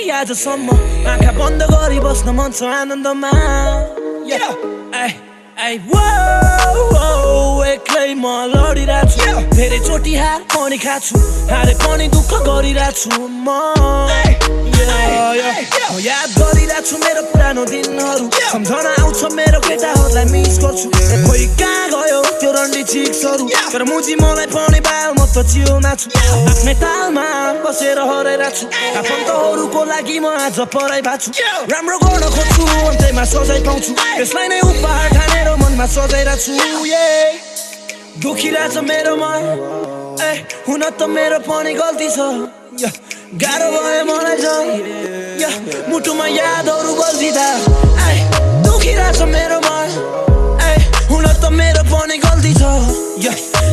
गरी आजसम्म आँखा बन्द गरी बस्न मन छ आनन्दमा एक्लै म लडिरहेको छु धेरै चोटि हार पनि खाछु हारे पनि दुःख गरिरहेको छु म याद गरिरहेको छु मेरो पुरानो दिनहरू सम्झना आउँछ मेरो केटाहरूलाई मिस गर्छु खोइ कहाँ गयो त्यो रन्डी चिक्सहरू तर मुजी मलाई पनि बाल म त चियो नाछु आफ्नै तालमा बसेर हराइरहेको छु आफन्तहरूको लागि म आज पराइ भएको छु राम्रो गर्न खोज्छु अन्त्यमा सजाय पाउँछु त्यसलाई नै उपहार ठानेर मनमा सजाइरहेको छु दुखिरहेछ मेरो मन हुन त मेरो पनि गल्ती छ गाह्रो भयो मलाई झन् मुटुमा यादहरू बल्झिँदा दुखिरहेछ मेरो मन हुन त मेरो पनि गल्ती छ